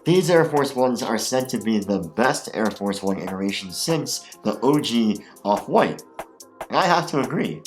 These Air Force Ones are said to be the best Air Force One iteration since the OG Off-White. And I have to agree.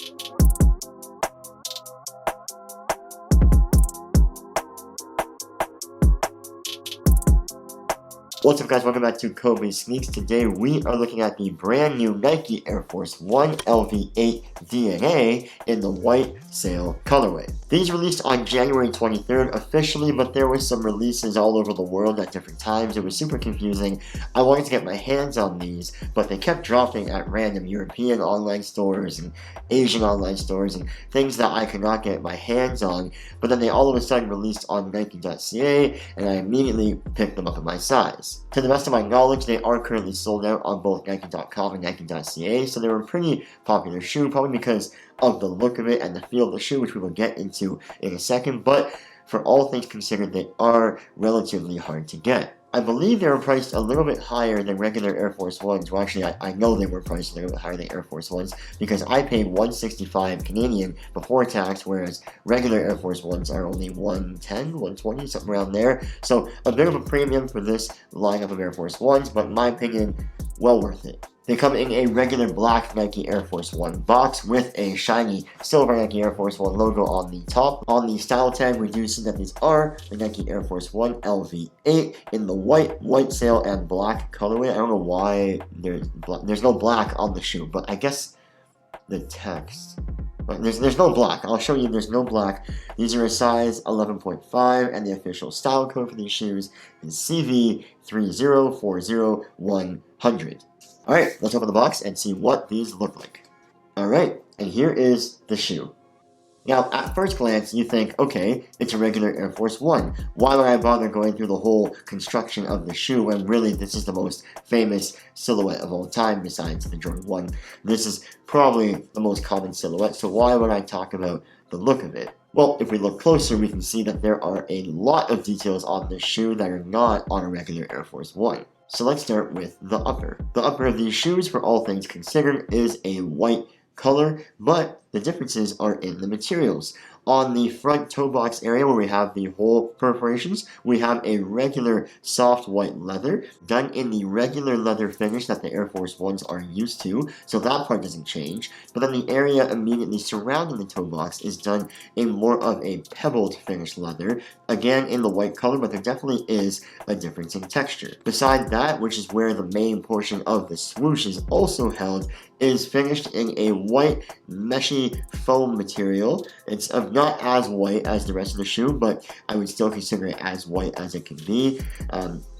What's up guys, welcome back to Kobe Sneaks. Today we are looking at the brand new Nike Air Force One LV8 DNA in the white sail colorway. These released on January 23rd officially, but there were some releases all over the world at different times. It was super confusing. I wanted to get my hands on these, but they kept dropping at random European online stores and Asian online stores and things that I could not get my hands on. But then they all of a sudden released on Nike.ca, and I immediately picked them up in my size. To the best of my knowledge, they are currently sold out on both Nike.com and Nike.ca, so they were a pretty popular shoe, probably because of the look of it and the feel of the shoe, which we will get into in a second, but for all things considered, they are relatively hard to get. I believe they were priced a little bit higher than regular Air Force Ones. Well, actually, I know they were priced a little bit higher than Air Force Ones because I paid $165 Canadian before tax, whereas regular Air Force Ones are only $110, $120, something around there. So a bit of a premium for this lineup of Air Force Ones, but in my opinion, well worth it. They come in a regular black Nike Air Force One box with a shiny silver Nike Air Force One logo on the top. On the style tag, we do see that these are the Nike Air Force One LV8 in the white sail and black colorway. I don't know why there's no black on the shoe, but I guess the text. But there's no black. I'll show you there's no black. These are a size 11.5, and the official style code for these shoes is CV3040100. Alright, let's open the box and see what these look like. Alright, and here is the shoe. Now, at first glance, you think, okay, it's a regular Air Force One. Why would I bother going through the whole construction of the shoe when really this is the most famous silhouette of all time besides the Jordan 1? This is probably the most common silhouette, so why would I talk about the look of it? Well, if we look closer, we can see that there are a lot of details on this shoe that are not on a regular Air Force One. So let's start with the upper. The upper of these shoes, for all things considered, is a white color, but the differences are in the materials. On the front toe box area where we have the hole perforations, we have a regular soft white leather done in the regular leather finish that the Air Force Ones are used to, so that part doesn't change. But then the area immediately surrounding the toe box is done in more of a pebbled finish leather, again in the white color, but there definitely is a difference in texture. Beside that, which is where the main portion of the swoosh is also held, is finished in a white meshy foam material. It's not as white as the rest of the shoe, but I would still consider it as white as it can be.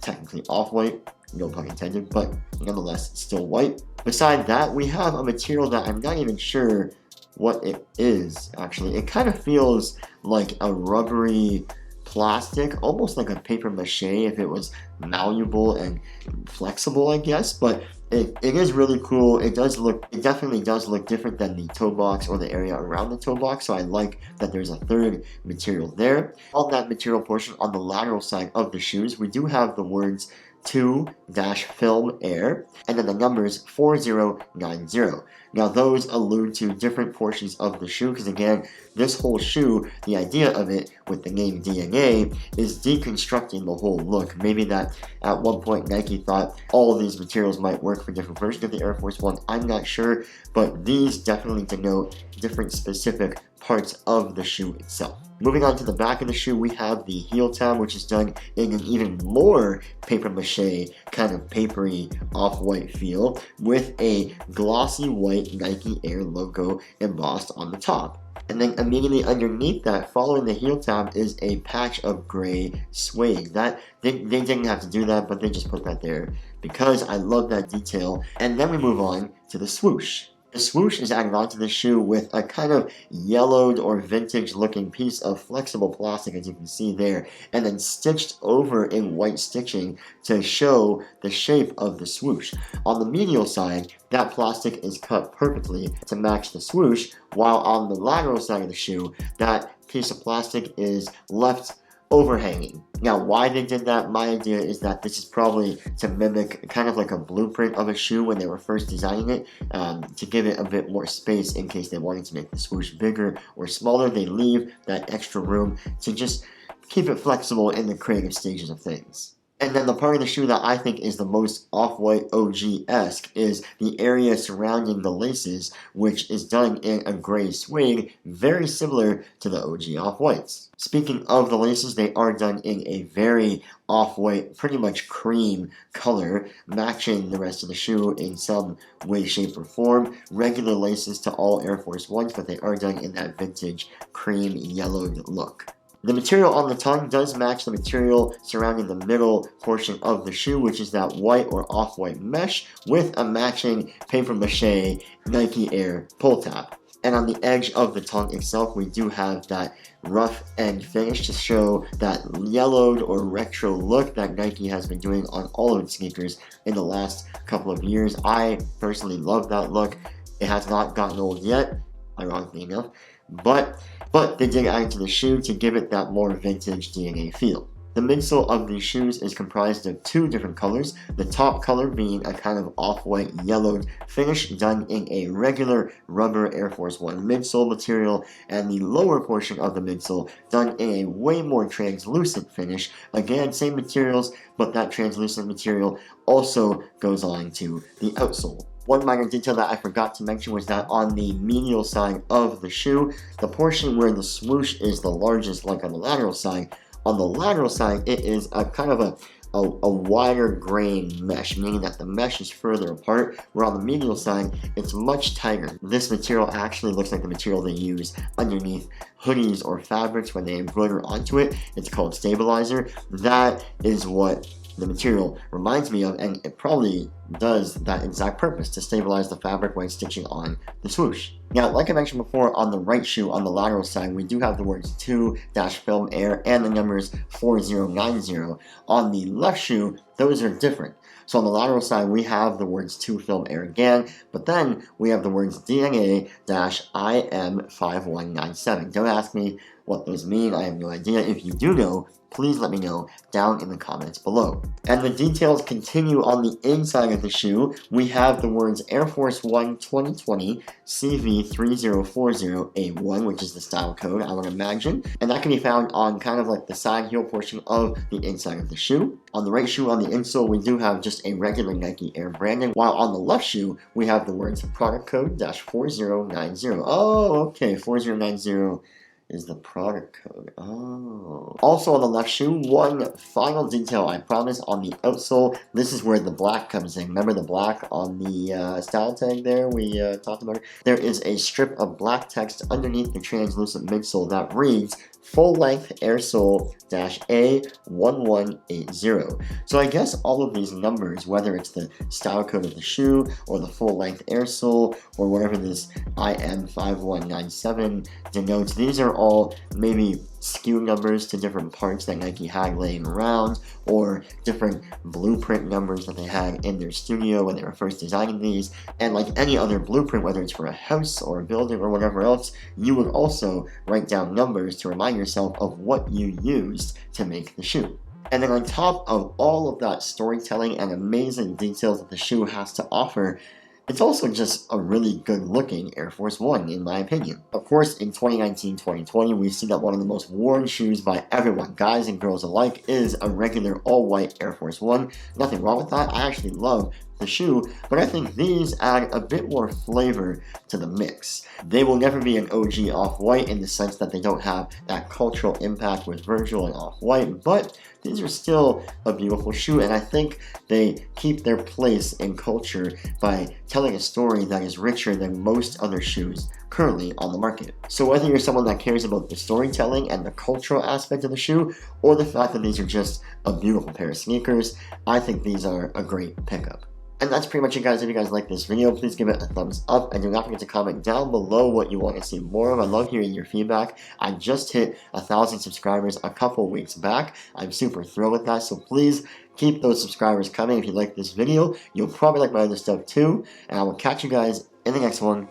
Technically off-white, no pun intended, but nonetheless still white. Beside that, we have a material that I'm not even sure what it is, actually. It kind of feels like a rubbery plastic, almost like a paper mache if it was malleable and flexible, I guess, but it is really cool. It definitely does look different than the toe box or the area around the toe box, so I like that there's a third material there. On that material portion, on the lateral side of the shoes, we do have the words 2-film air, and then the numbers 4090. Now those allude to different portions of the shoe, because again, this whole shoe, the idea of it with the name DNA is deconstructing the whole look. Maybe that at one point Nike thought all of these materials might work for different versions of the Air Force One. I'm not sure, but these definitely denote different specific parts of the shoe itself. Moving on to the back of the shoe, we have the heel tab, which is done in an even more paper mache, kind of papery off-white feel, with a glossy white Nike Air logo embossed on the top. And then immediately underneath that, following the heel tab, is a patch of gray suede. That they didn't have to do that, but they just put that there because I love that detail. And then we move on to the swoosh. The swoosh is added onto the shoe with a kind of yellowed or vintage looking piece of flexible plastic, as you can see there, and then stitched over in white stitching to show the shape of the swoosh. On the medial side, that plastic is cut perfectly to match the swoosh, while on the lateral side of the shoe, that piece of plastic is left overhanging. Now, why they did that, my idea is that this is probably to mimic kind of like a blueprint of a shoe when they were first designing it, to give it a bit more space in case they wanted to make the swoosh bigger or smaller. They leave that extra room to just keep it flexible in the creative stages of things. And then the part of the shoe that I think is the most Off-White OG-esque is the area surrounding the laces, which is done in a gray suede, very similar to the OG Off-Whites. Speaking of the laces, they are done in a very off-white, pretty much cream color, matching the rest of the shoe in some way, shape, or form. Regular laces to all Air Force Ones, but they are done in that vintage cream yellowed look. The material on the tongue does match the material surrounding the middle portion of the shoe, which is that white or off-white mesh with a matching papier-mâché Nike Air pull tab. And on the edge of the tongue itself, we do have that rough end finish to show that yellowed or retro look that Nike has been doing on all of its sneakers in the last couple of years. I personally love that look. It has not gotten old yet, ironically enough, but they did add it to the shoe to give it that more vintage DNA feel. The midsole of these shoes is comprised of two different colors, the top color being a kind of off-white yellowed finish done in a regular rubber Air Force One midsole material, and the lower portion of the midsole done in a way more translucent finish. Again, same materials, but that translucent material also goes on to the outsole. One minor detail that I forgot to mention was that on the medial side of the shoe, the portion where the swoosh is the largest, like on the lateral side, on the lateral side, it is a kind of a wider grain mesh, meaning that the mesh is further apart, where on the medial side, it's much tighter. This material actually looks like the material they use underneath hoodies or fabrics when they embroider onto it. It's called stabilizer. That is what the material reminds me of, and it probably does that exact purpose, to stabilize the fabric when stitching on the swoosh. Now, like I mentioned before, on the right shoe, on the lateral side, we do have the words 2-Film Air and the numbers 4090. On the left shoe, those are different. So on the lateral side, we have the words 2-Film Air again, but then we have the words DNA-IM5197. Don't ask me what those mean, I have no idea. If you do know, please let me know down in the comments below. And the details continue on the inside of the shoe. We have the words Air Force One 2020 CV3040A1, which is the style code, I would imagine. And that can be found on kind of like the side heel portion of the inside of the shoe. On the right shoe, on the insole, we do have just a regular Nike Air branding, while on the left shoe, we have the words product code -4090. Oh, okay, 4090 is the product code. Oh. Also on the left shoe, one final detail, I promise, on the outsole. This is where the black comes in. Remember the black on the style tag there we talked about it? There is a strip of black text underneath the translucent midsole that reads full-length airsole -A1180. So I guess all of these numbers, whether it's the style code of the shoe or the full-length airsole or whatever this IM5197 denotes, these are all maybe SKU numbers to different parts that Nike had laying around, or different blueprint numbers that they had in their studio when they were first designing these. And like any other blueprint, whether it's for a house or a building or whatever else, you would also write down numbers to remind yourself of what you used to make the shoe. And then on top of all of that storytelling and amazing details that the shoe has to offer, it's also just a really good-looking Air Force One, in my opinion. Of course, in 2019-2020, we see that one of the most worn shoes by everyone, guys and girls alike, is a regular all-white Air Force One. Nothing wrong with that. I actually love the shoe, but I think these add a bit more flavor to the mix. They will never be an OG Off-White in the sense that they don't have that cultural impact with Virgil and Off-White, but these are still a beautiful shoe, and I think they keep their place in culture by telling a story that is richer than most other shoes currently on the market. So whether you're someone that cares about the storytelling and the cultural aspect of the shoe, or the fact that these are just a beautiful pair of sneakers, I think these are a great pickup. And that's pretty much it, guys. If you guys like this video, please give it a thumbs up, and do not forget to comment down below what you want to see more of. I love hearing your feedback. I just hit 1,000 subscribers a couple weeks back. I'm super thrilled with that, so please keep those subscribers coming. If you like this video, you'll probably like my other stuff too, and I will catch you guys in the next one.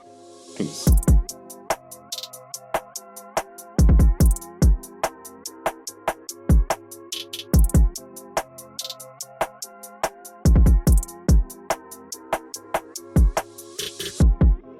Peace.